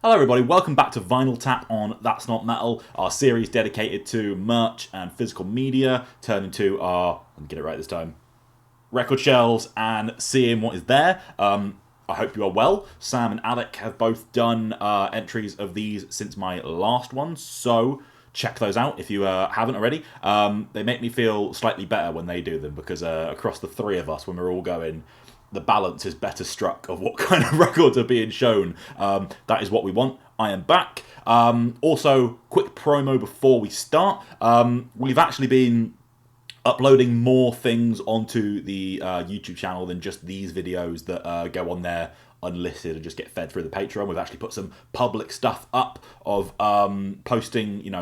Hello everybody, welcome back to Vinyl Tap on That's Not Metal, our series dedicated to merch and physical media, turned into our, let me get it right this time, record shelves and seeing what is there. I hope you are well. Sam and Alec have both done entries of these since my last one, so check those out if you haven't already. They make me feel slightly better when they do them because across the three of us, when we're all going, the balance is better struck of what kind of records are being shown. That is what we want. I am back. Also, quick promo before we start. We've actually been uploading more things onto the YouTube channel than just these videos that go on there unlisted and just get fed through the Patreon. We've actually put some public stuff up of posting,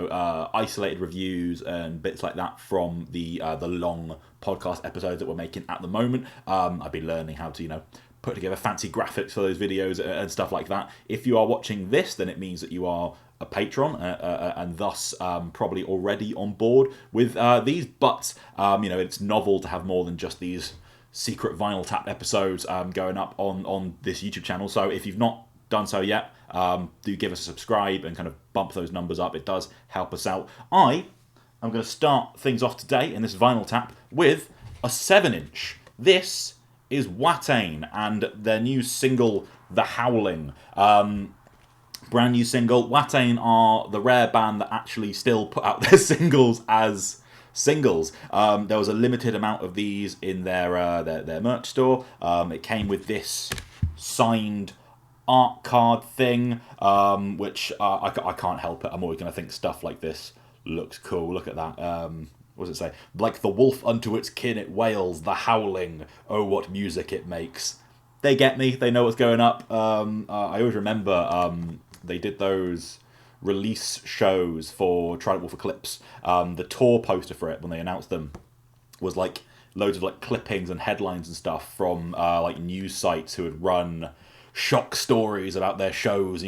isolated reviews and bits like that from the long podcast episodes that we're making at the moment. I've been learning how to, put together fancy graphics for those videos and stuff like that. If you are watching this, then it means that you are a patron and thus probably already on board with these. But it's novel to have more than just these secret Vinyl Tap episodes going up on this YouTube channel. So if you've not done so yet, do give us a subscribe and kind of bump those numbers up. It does help us out. I'm going to start things off today in this Vinyl Tap with a 7-inch. This is Watain and their new single, The Howling. Brand new single. Watain are the rare band that actually still put out their singles as singles. There was a limited amount of these in their merch store. It came with this signed art card thing, which I can't help it. I'm always going to think stuff like this looks cool. Look at that. What does it say? Like the wolf unto its kin it wails, the howling, oh what music it makes. They get me. They know what's going up. I always remember they did those release shows for Trident Wolf Eclipse. The tour poster for it, when they announced them, was like loads of like clippings and headlines and stuff from like news sites who had run shock stories about their shows,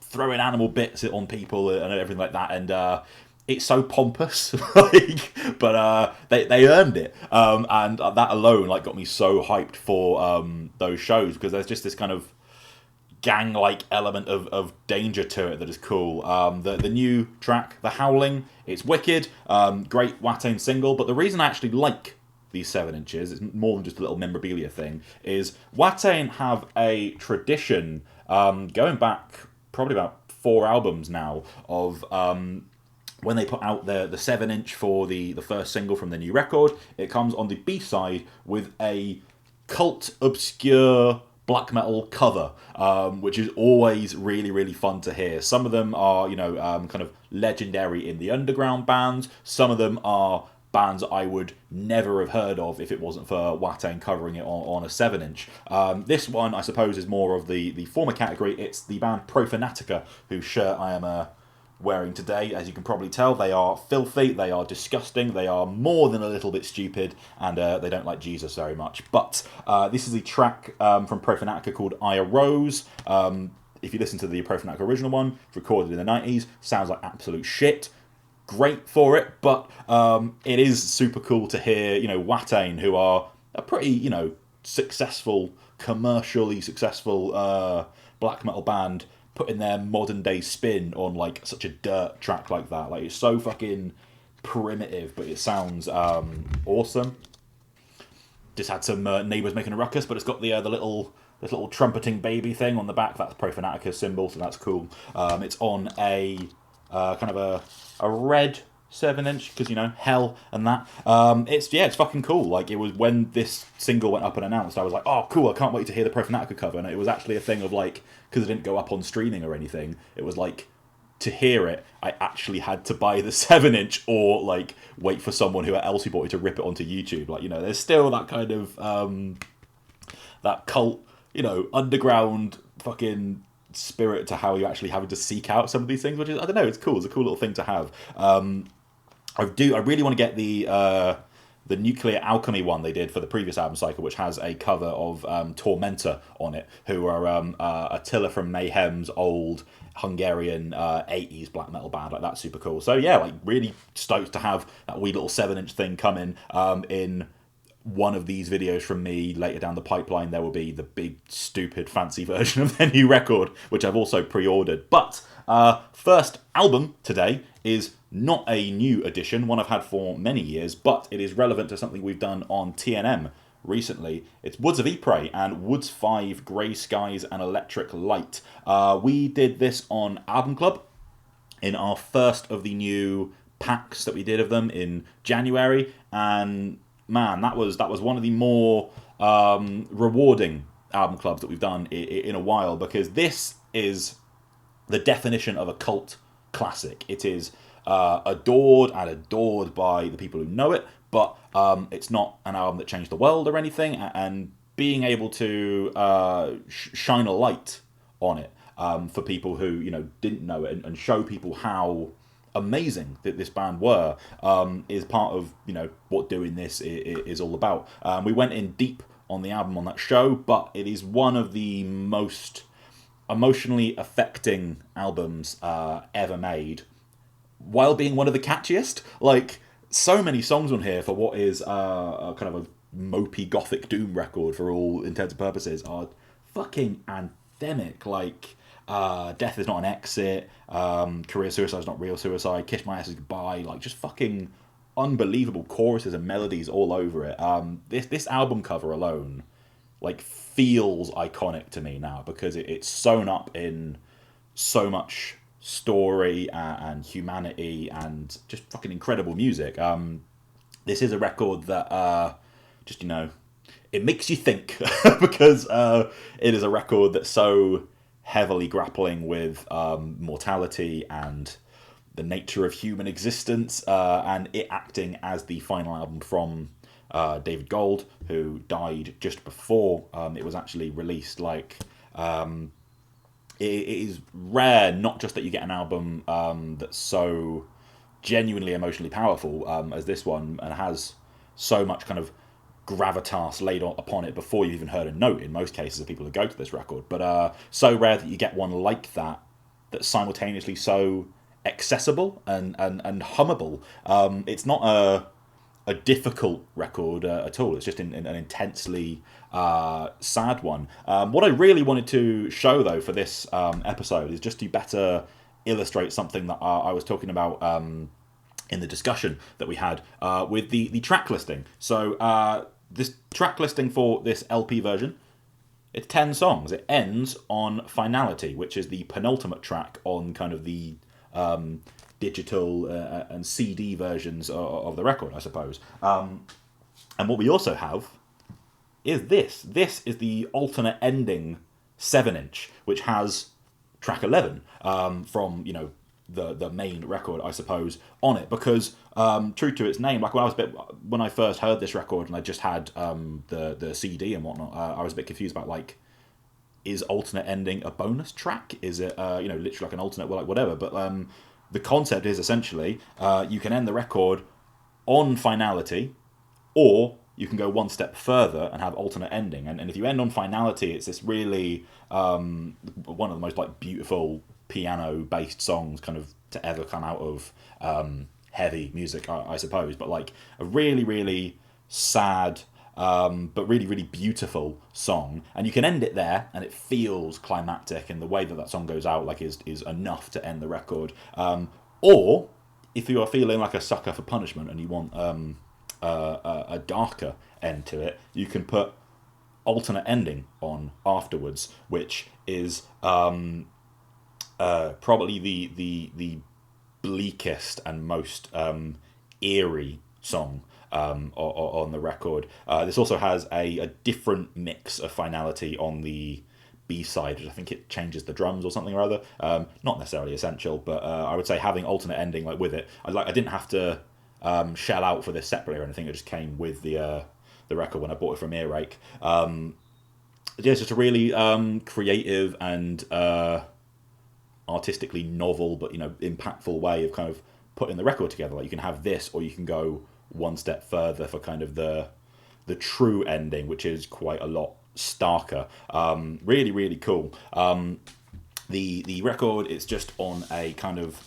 throwing animal bits on people and everything like that. And it's so pompous, but they earned it, and that alone got me so hyped for those shows, because there's just this kind of gang-like element of danger to it that is cool. The new track, The Howling, it's wicked, great Watain single, but the reason I actually like these 7-inches, it's more than just a little memorabilia thing, is Watain have a tradition, going back probably about 4 albums now, of when they put out the 7-inch for the first single from the new record, it comes on the B-side with a cult, obscure black metal cover, which is always really, really fun to hear. Some of them are, kind of legendary in the underground bands. Some of them are bands I would never have heard of if it wasn't for Watain covering it on a 7-inch. This one, I suppose, is more of the former category. It's the band Profanatica, whose shirt I am wearing today. As you can probably tell, they are filthy, they are disgusting, they are more than a little bit stupid, and they don't like Jesus very much. But this is a track from Profanatica called I Arose. If you listen to the Profanatica original one, recorded in the 90s, sounds like absolute shit. Great for it, but it is super cool to hear, Watain, who are a pretty, successful, commercially successful black metal band, putting their modern day spin on such a dirt track like that. It's so fucking primitive, but it sounds awesome. Just had some neighbours making a ruckus, but it's got the little trumpeting baby thing on the back. That's Profanatica's symbol, so that's cool. It's on a kind of a red 7-inch, because hell and that. It's fucking cool. It was when this single went up and announced, I was like, oh cool, I can't wait to hear the Profanatica cover. And it was actually a thing of because it didn't go up on streaming or anything, it was to hear it, I actually had to buy the 7-inch or wait for someone else who bought it to rip it onto YouTube. There's still that kind of that cult, underground fucking spirit to how you're actually having to seek out some of these things, which is, I don't know, it's cool. It's a cool little thing to have. I really want to get the Nuclear Alchemy one they did for the previous album cycle, which has a cover of Tormentor on it, who are Attila from Mayhem's old Hungarian 80s black metal band. That's super cool. So yeah, really stoked to have that wee little 7-inch thing coming in one of these videos from me later down the pipeline, there will be the big, stupid, fancy version of their new record, which I've also pre-ordered. But first album today is not a new edition, one I've had for many years, but it is relevant to something we've done on TNM recently. It's Woods of Ypres and Woods 5, Grey Skies and Electric Light. We did this on Album Club in our first of the new packs that we did of them in January, and man, that was one of the more rewarding album clubs that we've done in a while, because this is the definition of a cult classic. It is adored by the people who know it, but it's not an album that changed the world or anything, and being able to shine a light on it for people who, you know, didn't know it, and show people how amazing that this band were, is part of, you know, what doing this is all about. We went in deep on the album on that show, but it is one of the most emotionally affecting albums ever made, while being one of the catchiest. Like, so many songs on here for what is a kind of a mopey gothic doom record for all intents and purposes are fucking anthemic. Like, Death Is Not an Exit, Career Suicide Is Not Real Suicide, Kiss My Ass Is Goodbye, like, just fucking unbelievable choruses and melodies all over it. This album cover alone, like, feels iconic to me now, because it's sewn up in so much story and humanity and just fucking incredible music. This is a record that just, you know, it makes you think, because it is a record that's so heavily grappling with mortality and the nature of human existence, and it acting as the final album from David Gold, who died just before it was actually released. Like, it is rare, not just that you get an album that's so genuinely emotionally powerful as this one, and has so much kind of gravitas laid upon it before you've even heard a note, in most cases, of people who go to this record. But so rare that you get one like that, that's simultaneously so accessible and hummable. It's not a difficult record at all. It's just an intensely sad one. What I really wanted to show, though, for this episode is just to better illustrate something that I was talking about in the discussion that we had with the track listing. So this track listing for this LP version, it's 10 songs. It ends on Finality, which is the penultimate track on kind of the digital and CD versions of the record, I suppose. And what we also have is this. This is the alternate ending 7-inch, which has track 11 from, you know, the main record, I suppose, on it, because true to its name, like when I first heard this record and I just had the CD and whatnot, I was a bit confused about, like, is alternate ending a bonus track? Is it you know, literally like an alternate, well, like whatever? But the concept is essentially you can end the record on Finality, or you can go one step further and have alternate ending. And if you end on Finality, it's this really one of the most, like, beautiful piano-based songs kind of to ever come out of heavy music, I suppose. But, like, a really, really sad but really, really beautiful song. And you can end it there, and it feels climactic, and the way that song goes out, like, is enough to end the record. Or, if you are feeling like a sucker for punishment and you want a darker end to it, you can put alternate ending on afterwards, which is probably the bleakest and most eerie song on the record. This also has a different mix of Finality on the B-side, which I think it changes the drums or something or other. Not necessarily essential, but I would say having alternate ending, like, with it, I didn't have to shell out for this separately or anything. It just came with the record when I bought it from Earache. Yeah, it's just a really creative and artistically novel, but, you know, impactful way of kind of putting the record together. Like, you can have this, or you can go one step further for kind of the true ending, which is quite a lot starker. Really, really cool. The record is just on a kind of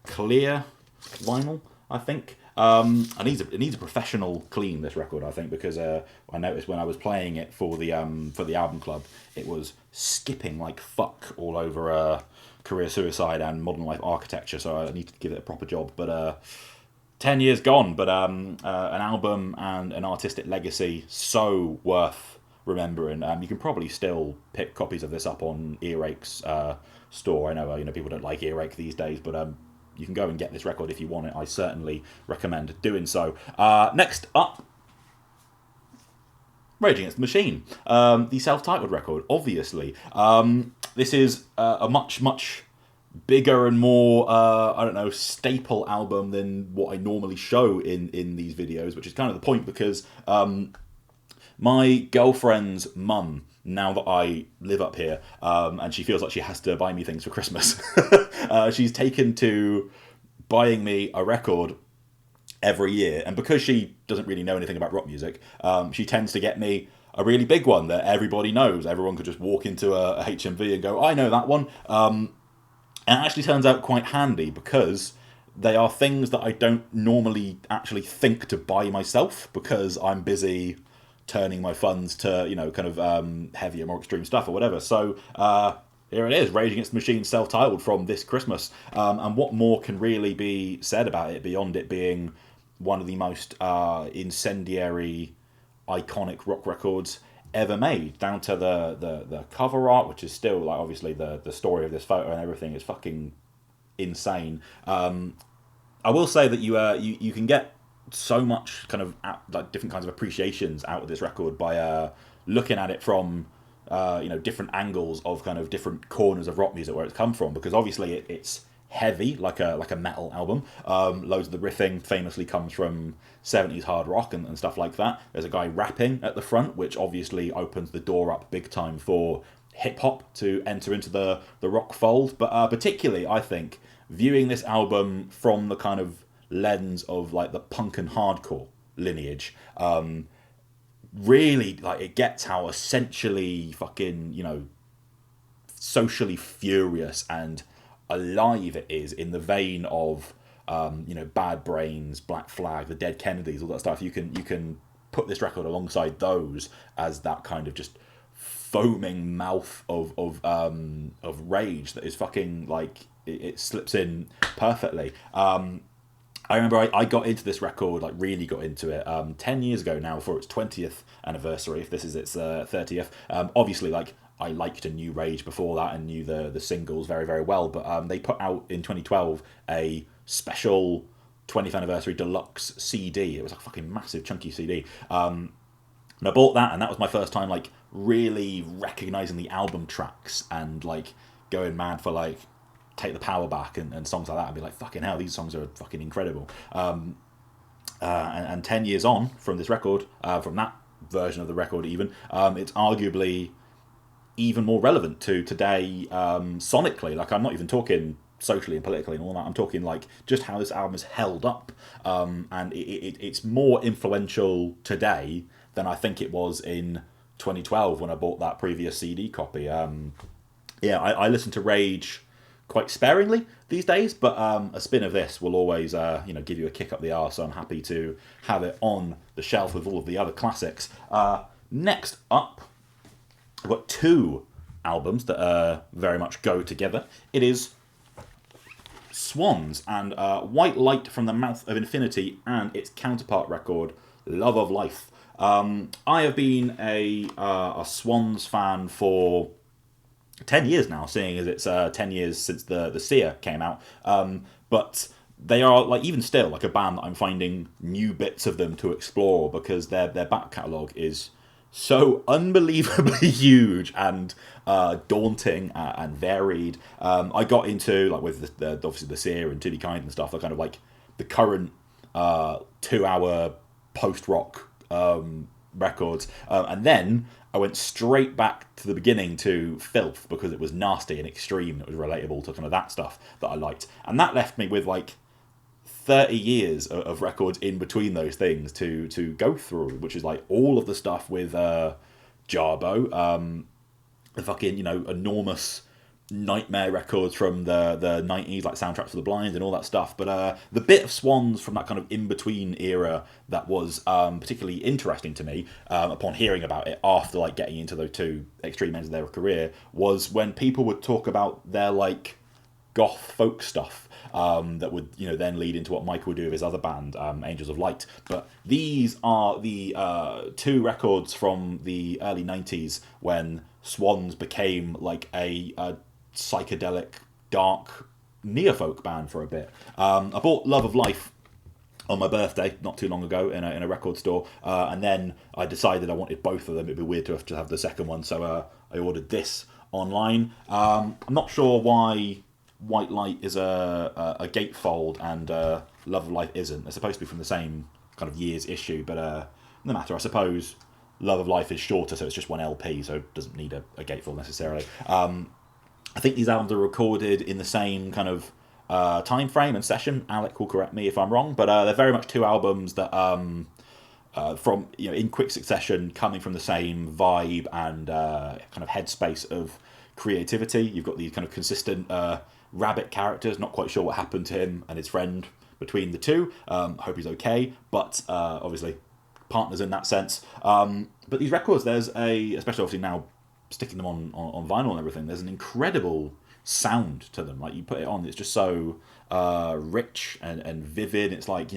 clear vinyl, I think. It needs a professional clean, this record, I think, because I noticed when I was playing it for the album club, it was skipping like fuck all over Career Suicide and Modern Life Architecture, so I need to give it a proper job. But 10 years gone, but an album and an artistic legacy so worth remembering. You can probably still pick copies of this up on Earache's store. I know people don't like Earache these days, but you can go and get this record if you want it. I certainly recommend doing so. Next up, Rage Against the Machine, the self-titled record, obviously. This is a much, much bigger and more, staple album than what I normally show in these videos, which is kind of the point, because my girlfriend's mum, now that I live up here, and she feels like she has to buy me things for Christmas, she's taken to buying me a record every year. And because she doesn't really know anything about rock music, she tends to get me a really big one that everybody knows. Everyone could just walk into a HMV and go, I know that one. And it actually turns out quite handy, because they are things that I don't normally actually think to buy myself, because I'm busy turning my funds to, heavier, more extreme stuff or whatever. So here it is, Rage Against the Machine, self-titled, from this Christmas. And what more can really be said about it beyond it being one of the most incendiary, iconic rock records ever made, down to the cover art, which is still, like, obviously the story of this photo and everything is fucking insane. I will say that you can get so much kind of like different kinds of appreciations out of this record by looking at it from different angles of kind of different corners of rock music where it's come from, because obviously it's heavy like a metal album. Loads of the riffing famously comes from 70s hard rock and stuff like that. There's a guy rapping at the front, which obviously opens the door up big time for hip hop to enter into the rock fold. But particularly, I think, viewing this album from the kind of lens of like the punk and hardcore lineage, really, like, it gets how essentially fucking socially furious and alive it is, in the vein of Bad Brains, Black Flag, the Dead Kennedys, all that stuff. You can put this record alongside those as that kind of just foaming mouth of rage that is fucking, like, it slips in perfectly. I remember I got into this record, like really got into it, 10 years ago now, for its 20th anniversary, if this is its 30th. Obviously, like, I liked and knew Rage before that and knew the singles very, very well, but they put out in 2012 a special 20th anniversary deluxe CD. It was like a fucking massive chunky CD. And I bought that, and that was my first time, like, really recognizing the album tracks and, like, going mad for, like, Take the Power Back and songs like that, and be like, fucking hell, these songs are fucking incredible. And 10 years on from this record, from that version of the record even, it's arguably even more relevant to today, sonically. Like, I'm not even talking socially and politically and all that, I'm talking like just how this album has held up, and it's more influential today than I think it was in 2012 when I bought that previous CD copy. I listen to Rage quite sparingly these days, but a spin of this will always give you a kick up the arse, so I'm happy to have it on the shelf with all of the other classics. Next up, I've got two albums that very much go together. It is Swans and White Light from the Mouth of Infinity and its counterpart record, Love of Life. I have been a Swans fan for 10 years now, seeing as it's 10 years since the Seer came out. But they are, like, even still, like, a band that I'm finding new bits of them to explore, because their back catalogue is so unbelievably huge and daunting and varied. I got into, like, with obviously the Seer and To Be Kind and stuff, like, kind of like the current 2-hour post-rock records, and then I went straight back to the beginning to Filth, because it was nasty and extreme, it was relatable to kind of that stuff that I liked, and that left me with like 30 years of records in between those things to go through, which is like all of the stuff with Jarbo, the fucking enormous nightmare records from the 90s, like Soundtracks for the Blind and all that stuff. But the bit of Swans from that kind of in-between era that was particularly interesting to me upon hearing about it after like getting into those two extreme ends of their career was when people would talk about their like goth folk stuff that would then lead into what Michael would do with his other band, Angels of Light. But these are the two records from the early 90s when Swans became like a psychedelic, dark neofolk band for a bit. I bought Love of Life on my birthday not too long ago in a record store, and then I decided I wanted both of them. It'd be weird to have the second one, so I ordered this online. I'm not sure why White Light is a gatefold and Love of Life isn't. They're supposed to be from the same kind of year's issue, but no matter. I suppose Love of Life is shorter, so it's just one LP, so it doesn't need a gatefold necessarily. I think these albums are recorded in the same kind of time frame and session. Alec will correct me if I'm wrong, but they're very much two albums that from in quick succession, coming from the same vibe and kind of headspace of creativity. You've got these kind of consistent rabbit characters. Not quite sure what happened to him and his friend between the two. Hope he's okay, but obviously partners in that sense. But these records, there's especially obviously now sticking them on vinyl and everything, there's an incredible sound to them. Like you put it on, it's just so rich and vivid. It's like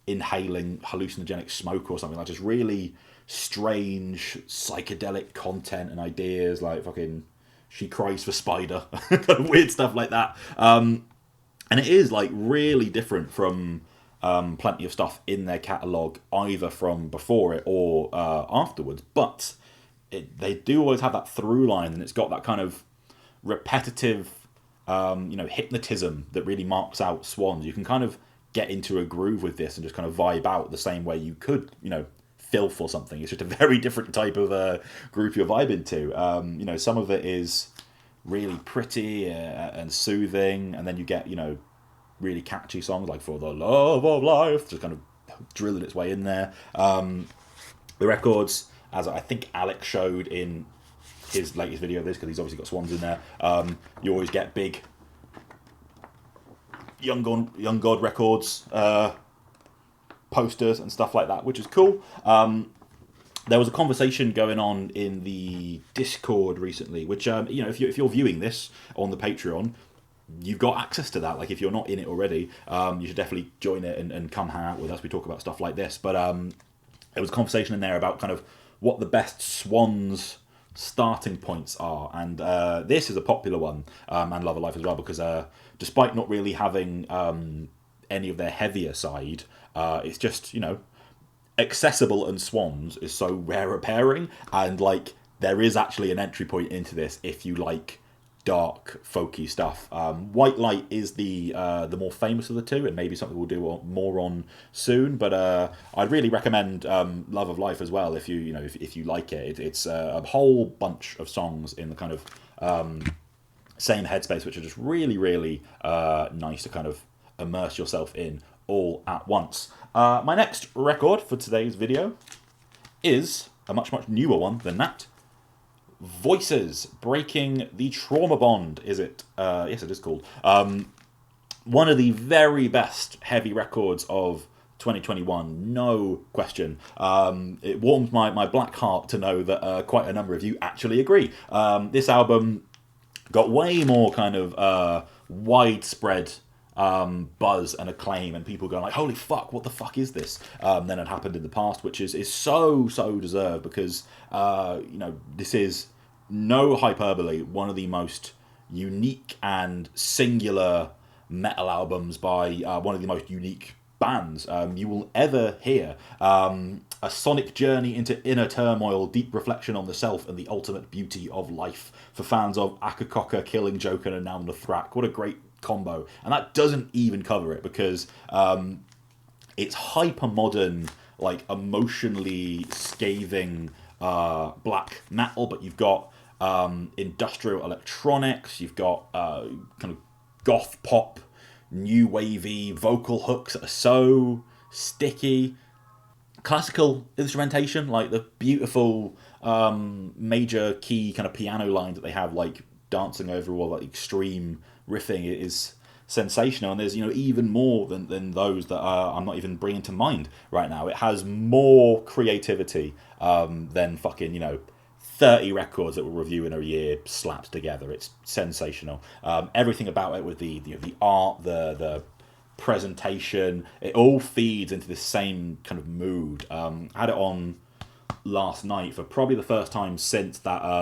inhaling hallucinogenic smoke or something, like just really strange psychedelic content and ideas, like fucking She Cries for Spider, kind of weird stuff like that. And it is like really different from plenty of stuff in their catalogue, either from before it or afterwards. But they do always have that through line, and it's got that kind of repetitive, hypnotism that really marks out Swans. You can kind of get into a groove with this and just kind of vibe out the same way you could, Filth or something. It's just a very different type of group you're vibing to. Some of it is really pretty and soothing, and then you get, really catchy songs like For the Love of Life, just kind of drilling its way in there. The records, as I think Alex showed in his latest video of this, because he's obviously got Swans in there, you always get big Young God Records posters and stuff like that, which is cool. There was a conversation going on in the Discord recently, which if you're viewing this on the Patreon, you've got access to that. Like if you're not in it already, you should definitely join it and come hang out with us. We talk about stuff like this, but there was a conversation in there about kind of what the best Swans starting points are, and this is a popular one, and Love of Life as well, because despite not really having any of their heavier side, it's just accessible, and Swans is so rare a pairing, and like there is actually an entry point into this if you like dark folky stuff. White Light is the more famous of the two, and maybe something we'll do more on soon, but I'd really recommend Love of Life as well if you if you like it. It's a whole bunch of songs in the kind of same headspace, which are just really nice to kind of immerse yourself in all at once. My next record for today's video is a much newer one than that. Voices, Breaking the Trauma Bond, is it? Yes, it is called. One of the very best heavy records of 2021, no question. It warms my black heart to know that quite a number of you actually agree. This album got way more kind of widespread buzz and acclaim, and people going like, holy fuck, what the fuck is this, than had happened in the past, which is so deserved, because this is, no hyperbole, one of the most unique and singular metal albums by one of the most unique bands you will ever hear. A sonic journey into inner turmoil, deep reflection on the self and the ultimate beauty of life for fans of Akakoka, Killing Joke, and Now the Thrak. What a great combo. And that doesn't even cover it, because it's hyper modern, like emotionally scathing black metal, but you've got industrial electronics, you've got kind of goth pop, new wavy vocal hooks that are so sticky, classical instrumentation, like the beautiful major key kind of piano lines that they have, like dancing over all that extreme riffing is sensational, and there's even more than those that I'm not even bringing to mind right now. It has more creativity than fucking 30 records that we'll review in a year slapped together. It's sensational. Everything about it, with the art, the presentation, it all feeds into this same kind of mood. I had it on last night for probably the first time since that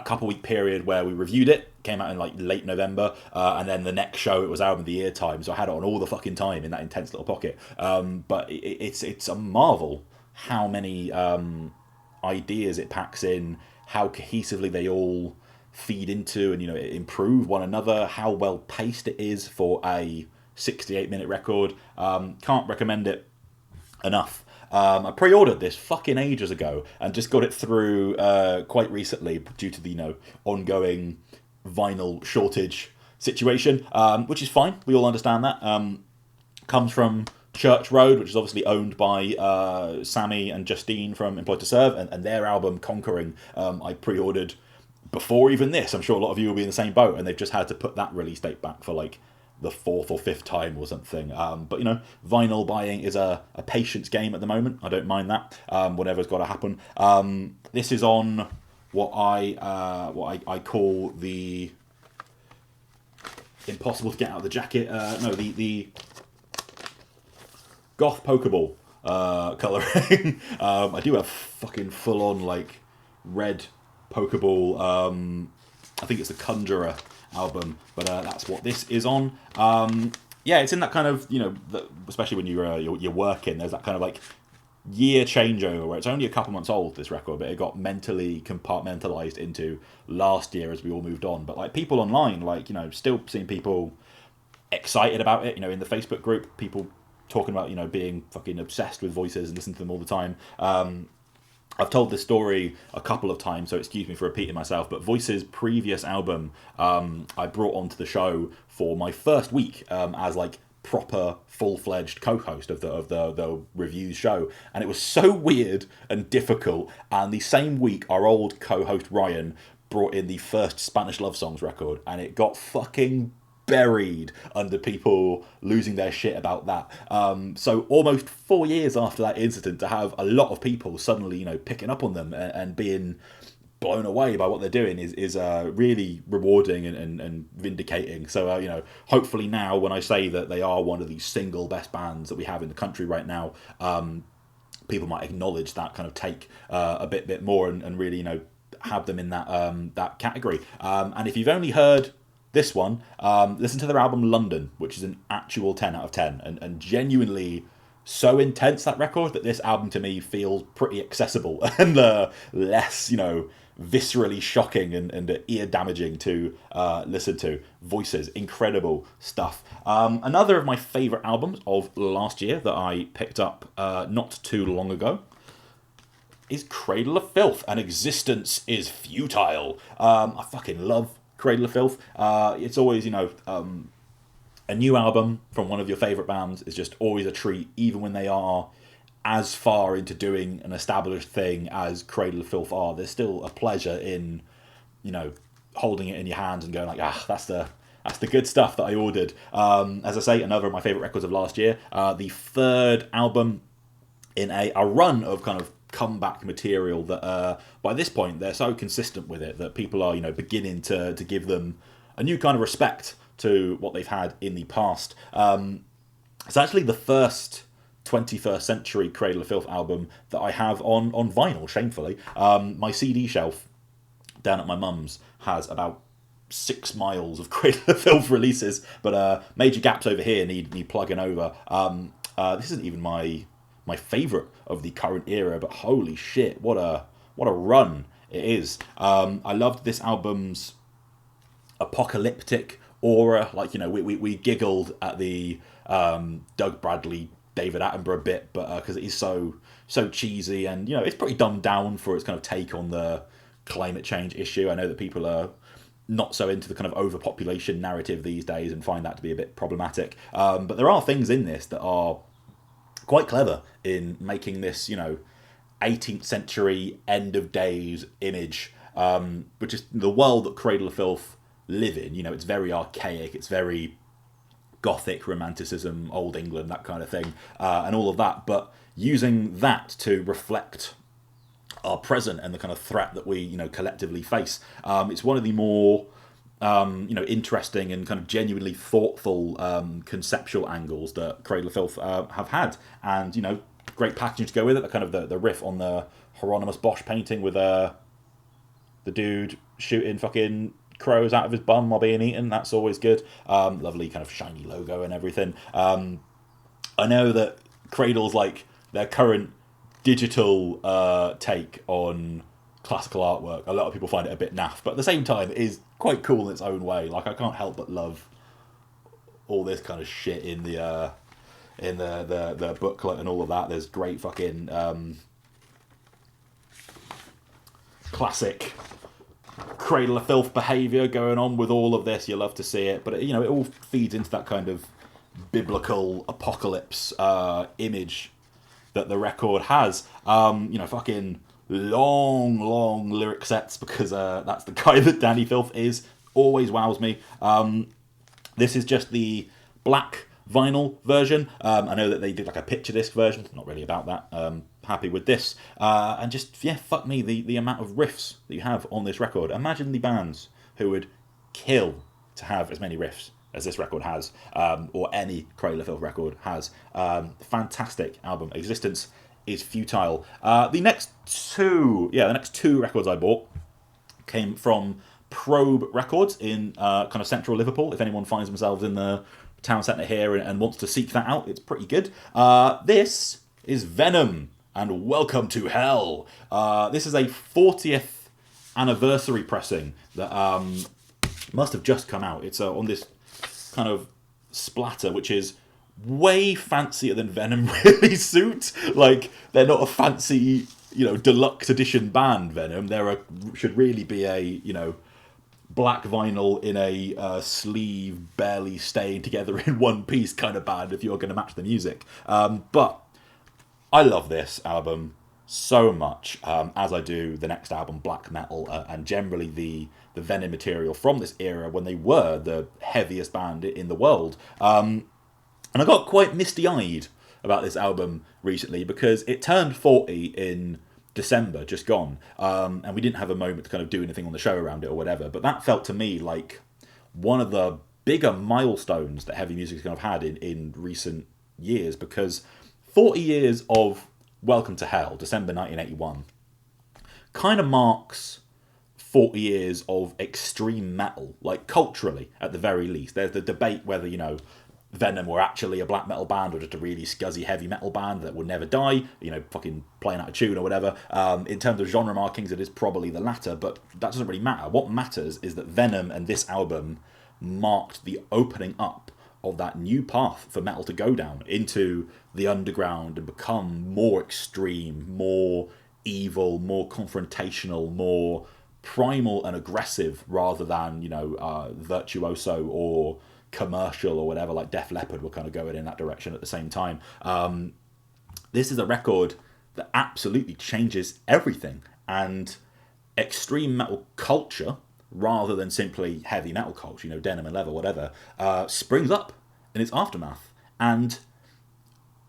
couple week period where we reviewed it. Came out in like late November, and then the next show it was Album of the Year time, so I had it on all the fucking time in that intense little pocket. But it's a marvel how many ideas it packs in, how cohesively they all feed into and improve one another, how well paced it is for a 68-minute record. Can't recommend it enough. I pre-ordered this fucking ages ago and just got it through quite recently due to the ongoing vinyl shortage situation, which is fine. We all understand that. Comes from Church Road, which is obviously owned by Sammy and Justine from Employed to Serve, and their album Conquering I pre-ordered before even this. I'm sure a lot of you will be in the same boat, and they've just had to put that release date back for like the 4th or 5th time or something. But vinyl buying is a patience game at the moment. I don't mind that. Whatever's got to happen. This is on what I call the impossible to get out of the jacket. The goth Pokeball colouring. I do have fucking full on like red Pokeball. I think it's the Conjurer album, but that's what this is on. It's in that kind of especially when you're working, there's that kind of like year changeover where it's only a couple months old, this record, but it got mentally compartmentalized into last year as we all moved on. But like people online, like still seeing people excited about it, in the Facebook group, people talking about being fucking obsessed with Voices and listening to them all the time. I've told this story a couple of times, so excuse me for repeating myself, but Voices' previous album I brought onto the show for my first week as like proper full-fledged co-host of the reviews show, and it was so weird and difficult. And the same week our old co-host Ryan brought in the first Spanish Love Songs record, and it got fucking buried under people losing their shit about that. So almost 4 years after that incident, to have a lot of people suddenly picking up on them and being blown away by what they're doing is really rewarding and vindicating. So hopefully now when I say that they are one of the single best bands that we have in the country right now, people might acknowledge that kind of take a bit more and really have them in that category. And if you've only heard this one, listen to their album London, which is an actual 10 out of 10 and genuinely so intense, that record, that this album to me feels pretty accessible and less viscerally shocking and ear damaging to listen to. Voices, incredible stuff. Another of my favourite albums of last year that I picked up not too long ago is Cradle of Filth, and Existence is Futile. I fucking love Cradle of Filth. It's always, a new album from one of your favourite bands is just always a treat, even when they are as far into doing an established thing as Cradle of Filth are. There's still a pleasure in, holding it in your hands and going like, that's the good stuff that I ordered. As I say, another of my favourite records of last year. The third album in a run of kind of comeback material that by this point they're so consistent with it that people are beginning to give them a new kind of respect to what they've had in the past. It's actually the first 21st century Cradle of Filth album that I have on vinyl, shamefully. My CD shelf down at my mum's has about 6 miles of Cradle of Filth releases, but major gaps over here need plugging over. This isn't even my favourite of the current era, but holy shit, what a run it is. I loved this album's apocalyptic aura. Like, we giggled at the Doug Bradley, David Attenborough bit, but because it is so cheesy and it's pretty dumbed down for its kind of take on the climate change issue. I know that people are not so into the kind of overpopulation narrative these days and find that to be a bit problematic. But there are things in this that are quite clever in making this, 18th century end of days image but just the world that Cradle of Filth live in. You know, it's very archaic, it's very gothic romanticism, old England, that kind of thing, and all of that, but using that to reflect our present and the kind of threat that we, you know, collectively face. It's one of the more you know, interesting and kind of genuinely thoughtful conceptual angles that Cradle of Filth have had, and, you know, great packaging to go with it. The kind of the riff on the Hieronymus Bosch painting with the dude shooting fucking crows out of his bum while being eaten. That's always good. Lovely kind of shiny logo and everything. I know that Cradle's like their current digital take on classical artwork. A lot of people find it a bit naff, but at the same time, it is quite cool in its own way. Like, I can't help but love all this kind of shit in the booklet and all of that. There's great fucking classic Cradle of Filth behaviour going on with all of this. You love to see it, but you know, it all feeds into that kind of biblical apocalypse image that the record has. You know, fucking long lyric sets, because that's the guy that Danny Filth is. Always wows me. This is just the black vinyl version. I know that they did like a picture disc version. Not really about that. Happy with this. And just, yeah, fuck me, the amount of riffs that you have on this record. Imagine the bands who would kill to have as many riffs as this record has, or any Cradle of Filth record has. Fantastic album. Existence is Futile. The next two records I bought came from Probe Records in kind of central Liverpool. If anyone finds themselves in the town centre here and wants to seek that out, it's pretty good. This is Venom and Welcome to Hell. This is a 40th anniversary pressing that must have just come out. It's on this kind of splatter, which is way fancier than Venom really suit. Like, they're not a fancy, you know, deluxe edition band, Venom. Should really be a, you know, black vinyl in a sleeve barely staying together in one piece kind of band if you're going to match the music. But I love this album so much, as I do the next album, Black Metal, and generally the Venom material from this era when they were the heaviest band in the world. And I got quite misty-eyed about this album recently because it turned 40 in December, just gone, and we didn't have a moment to kind of do anything on the show around it or whatever, but that felt to me like one of the bigger milestones that heavy music has kind of had in recent years, because 40 years of Welcome to Hell, December 1981, kind of marks 40 years of extreme metal, like culturally at the very least. There's the debate whether, you know, Venom were actually a black metal band or just a really scuzzy heavy metal band that would never die, you know, fucking playing out of tune or whatever. In terms of genre markings, it is probably the latter, but that doesn't really matter. What matters is that Venom and this album marked the opening up of that new path for metal to go down into the underground and become more extreme, more evil, more confrontational, more primal and aggressive, rather than, you know, virtuoso or commercial or whatever, like Def Leppard were kind of going in that direction at the same time. This is a record that absolutely changes everything, and extreme metal culture, rather than simply heavy metal culture, you know, denim and leather, whatever, springs up in its aftermath. And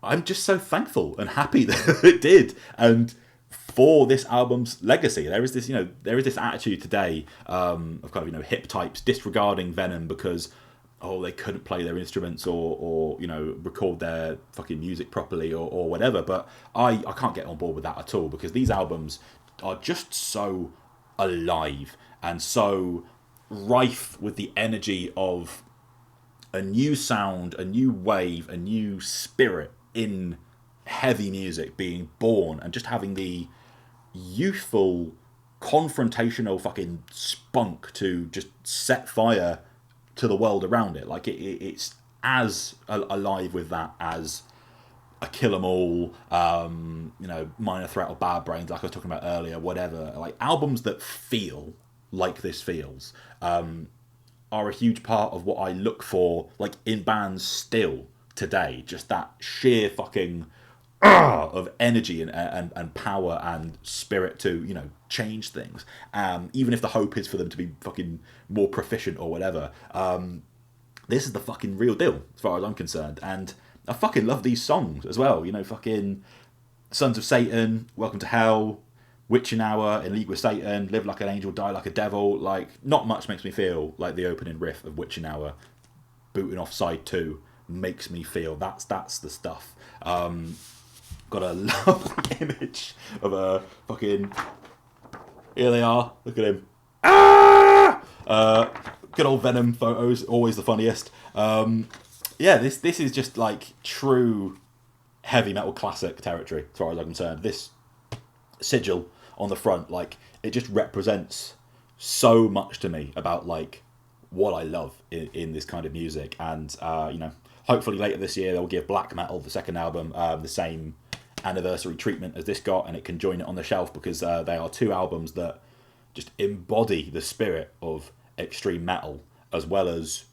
I'm just so thankful and happy that it did. And for this album's legacy, there is this attitude today of kind of, you know, hip types disregarding Venom because, oh, they couldn't play their instruments or you know, record their fucking music properly or whatever. But I can't get on board with that at all, because these albums are just so alive and so rife with the energy of a new sound, a new wave, a new spirit in heavy music being born, and just having the youthful, confrontational fucking spunk to just set fire to the world around it. Like, it's as alive with that as a Kill 'Em All, you know, Minor Threat or Bad Brains, like I was talking about earlier, whatever. Like, albums that feel like this feels are a huge part of what I look for, like, in bands still today. Just that sheer fucking of energy and power and spirit to, you know, change things. Even if the hope is for them to be fucking more proficient or whatever. This is the fucking real deal, as far as I'm concerned. And I fucking love these songs as well. You know, fucking Sons of Satan, Welcome to Hell, Witching Hour, In League with Satan, Live Like an Angel, Die Like a Devil. Like, not much makes me feel like the opening riff of Witching Hour, booting off side 2, makes me feel that's the stuff. Got a lovely image of a fucking... Here they are. Look at him. Ah! Good old Venom photos, always the funniest. Yeah, this is just like true heavy metal classic territory, as far as I'm concerned. This sigil on the front, like, it just represents so much to me about like what I love in this kind of music. And you know, hopefully later this year they'll give Black Metal, the second album, the same anniversary treatment as this got, and it can join it on the shelf, because they are 2 albums that just embody the spirit of extreme metal as well as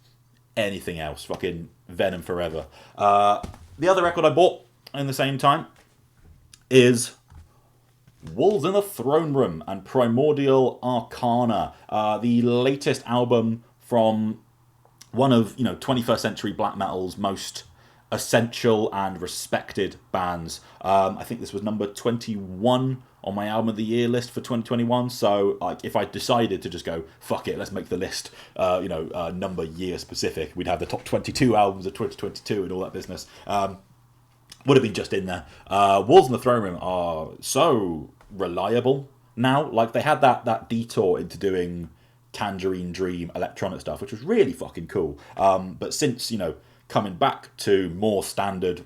anything else. Fucking Venom forever. The other record I bought in the same time is Wolves in the Throne Room and Primordial Arcana, the latest album from one of, you know, 21st century black metal's most essential and respected bands. I think this was number 21 on my album of the year list for 2021. So, like, if I decided to just go, fuck it, let's make the list, you know, number year specific, we'd have the top 22 albums of 2022 and all that business. Would have been just in there. Wolves in the Throne Room are so reliable now. Like, they had that detour into doing Tangerine Dream electronic stuff, which was really fucking cool. But since, you know, coming back to more standard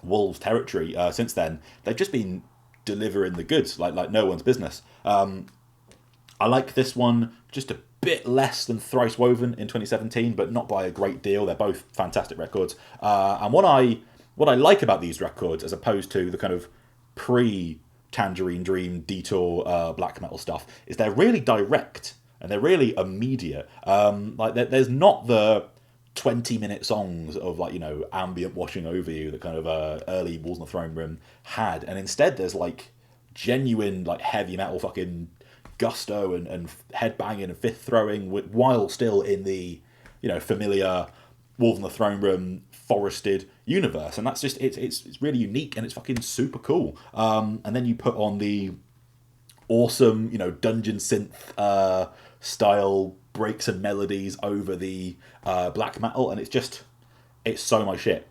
Wolves territory, since then, they've just been delivering the goods like no one's business. I like this one just a bit less than Thrice Woven in 2017, but not by a great deal. They're both fantastic records. And what I like about these records, as opposed to the kind of pre-Tangerine Dream detour black metal stuff, is they're really direct and they're really immediate. Like, there's not the 20-minute songs of, like, you know, ambient washing over you that kind of early Wolves in the Throne Room had, and instead there's like genuine like heavy metal fucking gusto and headbanging and fifth throwing, while still in the, you know, familiar Wolves in the Throne Room forested universe. And that's just it's really unique and it's fucking super cool. And then you put on the awesome, you know, dungeon synth style breaks and melodies over the black metal, and it's so my shit.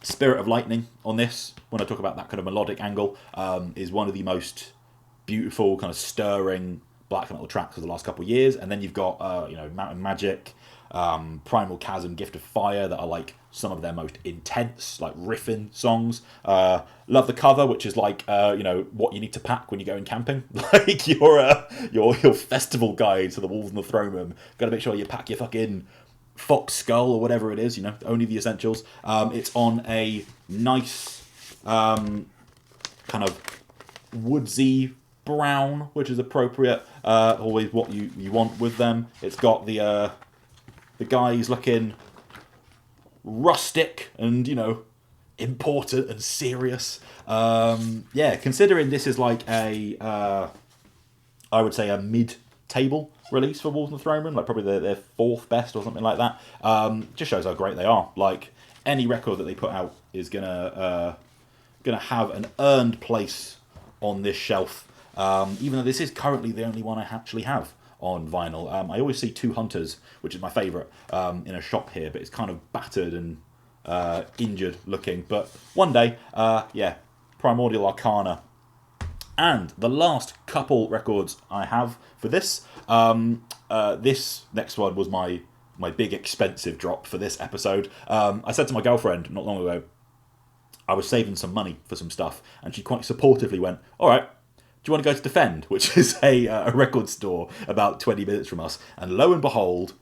Spirit of Lightning on this, when I talk about that kind of melodic angle, is one of the most beautiful kind of stirring black metal tracks of the last couple of years. And then you've got you know, Mountain Magic, Primal Chasm, Gift of Fire, that are like some of their most intense like riffing songs. Love the cover, which is like you know, what you need to pack when you're going camping, like your festival guide to the Wolves in the Throne Room. Got to make sure you pack your fucking fox skull or whatever it is, you know, only the essentials. It's on a nice kind of woodsy brown, which is appropriate, always what you want with them. It's got the guys looking rustic and, you know, important and serious. Yeah, considering this is like a I would say a mid-table release for Wolves in the Throne Room, like probably their 4th best or something like that. Just shows how great they are. Like, any record that they put out is gonna have an earned place on this shelf. Even though this is currently the only one I actually have on vinyl. I always see Two Hunters, which is my favourite, in a shop here, but it's kind of battered and injured looking. But one day, yeah, Primordial Arcana. And the last couple records I have for this, this next one was my big expensive drop for this episode. I said to my girlfriend not long ago, I was saving some money for some stuff, and she quite supportively went, all right, do you want to go to Defend, which is a record store about 20 minutes from us? And lo and behold,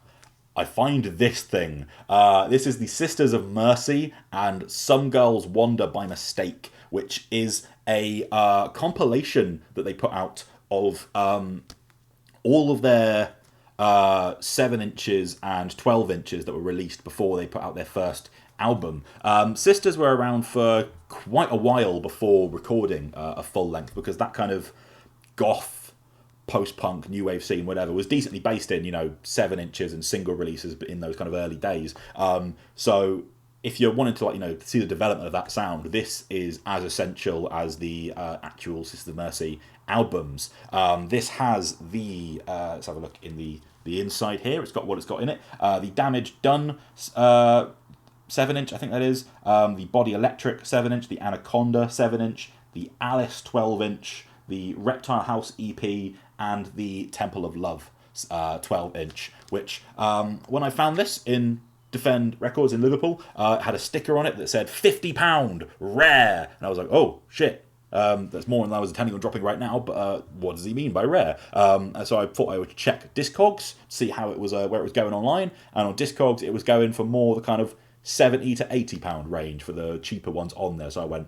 I find this thing. This is the Sisters of Mercy and Some Girls Wander by Mistake, which is a compilation that they put out of all of their 7 inches and 12 inches that were released before they put out their first album. Sisters were around for quite a while before recording a full length, because that kind of goth, post-punk, new wave scene, whatever, was decently based in, 7 inches and single releases in those kind of early days. So if you're wanting to see the development of that sound, this is as essential as the actual Sisters of Mercy albums. This has the let's have a look in the inside here. It's got what it's got in it. The Damage Done 7-inch, I think that is. The Body Electric 7-inch, the Anaconda 7-inch, the Alice 12-inch, the Reptile House EP, and the Temple of Love 12-inch. Which when I found this in Defend Records in Liverpool, had a sticker on it that said £50 rare, and I was like, oh shit, that's more than I was intending on dropping right now, but what does he mean by rare? And so I thought I would check Discogs, see how it was, where it was going online, and on Discogs it was going for more the kind of £70 to £80 range for the cheaper ones on there. So I went,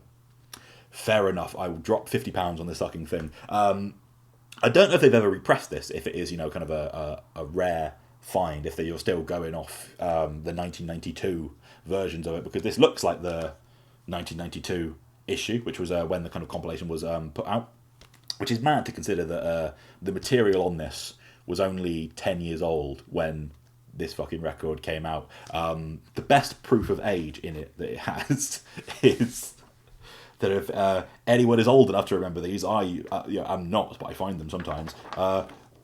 fair enough, I will drop £50 on this fucking thing. I don't know if they've ever repressed this, if it is, kind of a rare find, if you're still going off the 1992 versions of it, because this looks like the 1992 issue, which was when the kind of compilation was put out, which is mad to consider that the material on this was only 10 years old when this fucking record came out. The best proof of age in it that it has is that if anyone is old enough to remember these, I'm not, but I find them sometimes.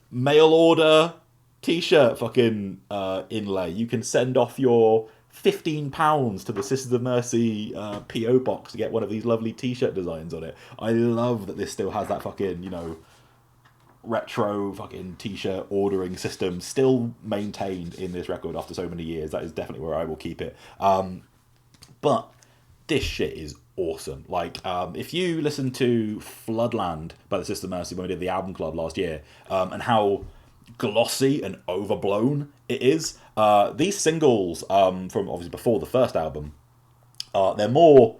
Mail order t-shirt fucking inlay. You can send off your £15 to the Sisters of Mercy PO box to get one of these lovely t-shirt designs on it. I love that this still has that fucking, retro fucking t-shirt ordering system still maintained in this record after so many years. That is definitely where I will keep it. But this shit is awesome. Like, if you listen to Floodland by the Sisters of Mercy when we did the album club last year, and how glossy and overblown it is, these singles from obviously before the first album, they're more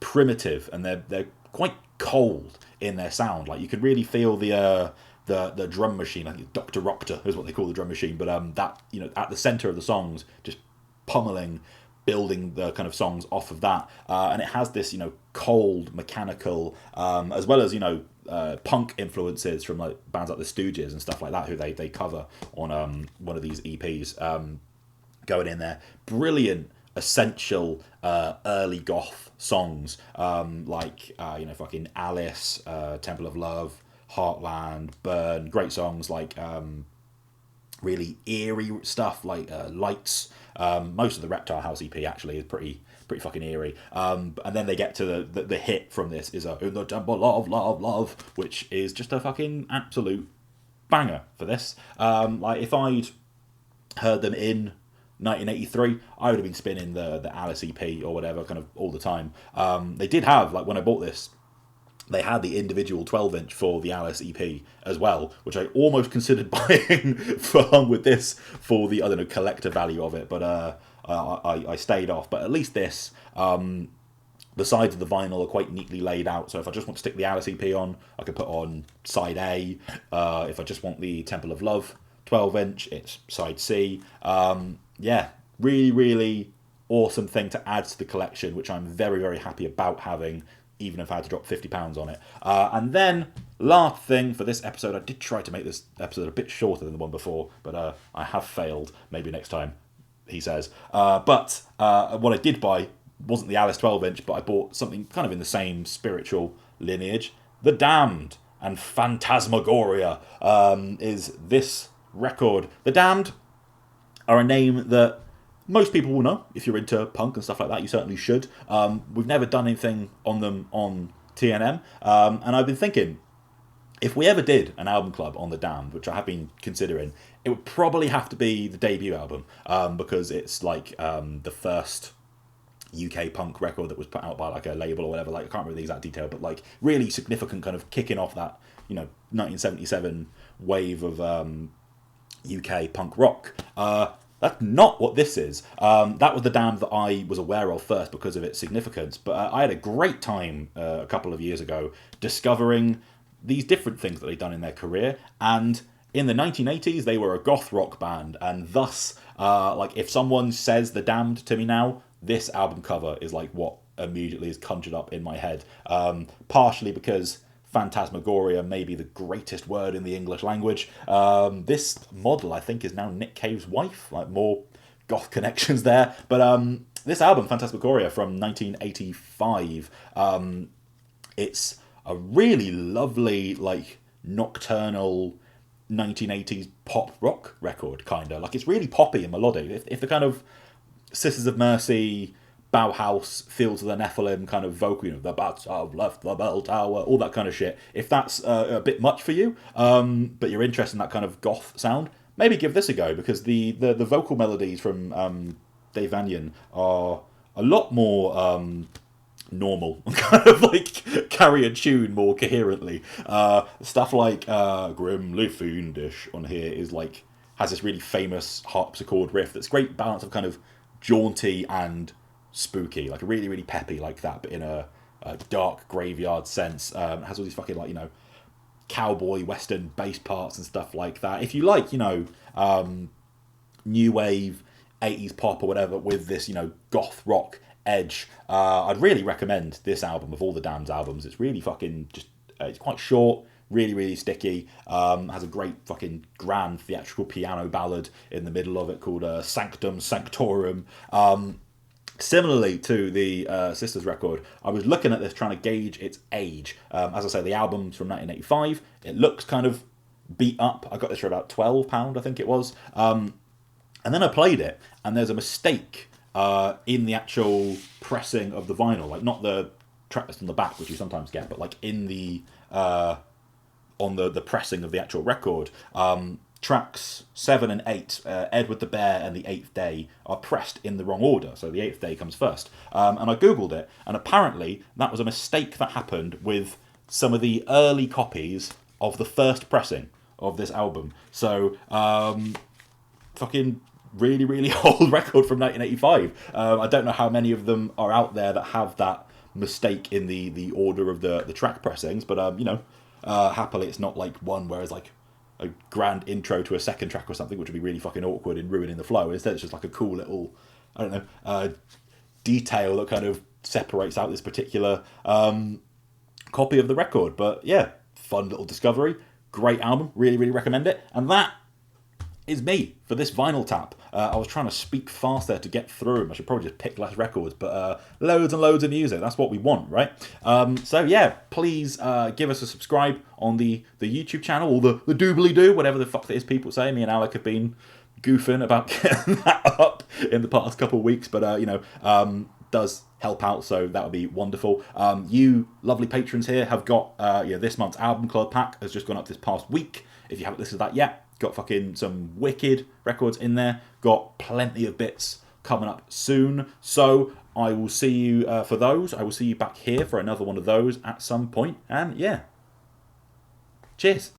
primitive, and they're quite cold in their sound. Like, you can really feel the drum machine. I think Dr. Roctor is what they call the drum machine, but that, at the center of the songs, just pummeling, building the kind of songs off of that, and it has this cold, mechanical, as well as punk influences from like bands like the Stooges and stuff like that, who they cover on one of these EPs, going in there. Brilliant, essential early goth songs, like fucking Alice, Temple of Love, Heartland, Burn. Great songs like really eerie stuff like Lights. Most of the Reptile House EP actually is pretty fucking eerie. And then they get to the hit from this is In the Temple of Love, Love, which is just a fucking absolute banger for this. Like, if I'd heard them in 1983, I would have been spinning the Alice EP or whatever kind of all the time. They did have, like, when I bought this, they had the individual 12-inch for the Alice EP as well, which I almost considered buying along with this for the, collector value of it, but I stayed off. But at least this, the sides of the vinyl are quite neatly laid out, so if I just want to stick the Alice EP on, I could put on side A. If I just want the Temple of Love 12-inch, it's side C. Yeah, really, really awesome thing to add to the collection, which I'm very, very happy about having, even if I had to drop £50 on it. And then, last thing for this episode, I did try to make this episode a bit shorter than the one before, but I have failed. Maybe next time, he says. But what I did buy wasn't the Alice 12-inch, but I bought something kind of in the same spiritual lineage. The Damned and Phantasmagoria is this record. The Damned are a name that most people will know. If you're into punk and stuff like that, you certainly should. We've never done anything on them on TNM, and I've been thinking, if we ever did an album club on The Damned, which I have been considering, it would probably have to be the debut album, because it's like the first UK punk record that was put out by like a label or whatever. Like, I can't remember the exact detail, but like really significant, kind of kicking off that 1977 wave of UK punk rock. That's not what this is. That was The Damned that I was aware of first because of its significance. But I had a great time a couple of years ago discovering these different things that they'd done in their career. And in the 1980s, they were a goth rock band. And thus, like, if someone says The Damned to me now, this album cover is like what immediately is conjured up in my head. Partially because Phantasmagoria may be the greatest word in the English language. This model, I think, is now Nick Cave's wife. Like, more goth connections there. But this album, Phantasmagoria, from 1985, it's a really lovely, like, nocturnal 1980s pop rock record, kind of. Like, it's really poppy and melodic. If the kind of Sisters of Mercy, Bauhaus, Fields of the Nephilim kind of vocal, you know, the bats have left the bell tower, all that kind of shit. If that's a bit much for you, but you're interested in that kind of goth sound, maybe give this a go, because the vocal melodies from Dave Vanian are a lot more normal, kind of like carry a tune more coherently. Stuff like Grimly Fiendish on here is like, has this really famous harpsichord riff that's great balance of kind of jaunty and spooky, like really, really peppy like that, but in a dark graveyard sense. It has all these fucking, like, you know, cowboy western bass parts and stuff like that. If you like, you know, new wave 80s pop or whatever with this, you know, goth rock edge, I'd really recommend this album of all the Damned's albums. It's really fucking just, it's quite short, really, really sticky. Has a great fucking grand theatrical piano ballad in the middle of it called Sanctum Sanctorum. Similarly to the Sisters record, I was looking at this trying to gauge its age. As I say, the album's from 1985. It looks kind of beat up. I got this for about £12, I think it was. And then I played it, and there's a mistake in the actual pressing of the vinyl. Like, not the track list on the back, which you sometimes get, but like in the on the pressing of the actual record. Tracks 7 and 8, Edward the Bear and the Eighth Day, are pressed in the wrong order, so the Eighth Day comes first. And I googled it, and apparently that was a mistake that happened with some of the early copies of the first pressing of this album. So, fucking really, really old record from 1985. I don't know how many of them are out there that have that mistake in the order of the track pressings, but, you know, happily it's not like one where it's like a grand intro to a second track or something, which would be really fucking awkward and ruining the flow. Instead, it's just like a cool little, I don't know, detail that kind of separates out this particular copy of the record. But yeah, fun little discovery. Great album. Really, really recommend it. And that is me for this vinyl tap. I was trying to speak fast there to get through them. I should probably just pick less records, but loads and loads of music. That's what we want, right? So yeah, please give us a subscribe on the YouTube channel, or the doobly-doo, whatever the fuck it is people say. Me and Alec have been goofing about getting that up in the past couple of weeks, but you know, does help out, so that would be wonderful. You lovely patrons here have got you know, this month's album club pack has just gone up this past week. If you haven't listened to that yet, got fucking some wicked records in there. Got plenty of bits coming up soon. So I will see you for those. I will see you back here for another one of those at some point. And yeah, cheers.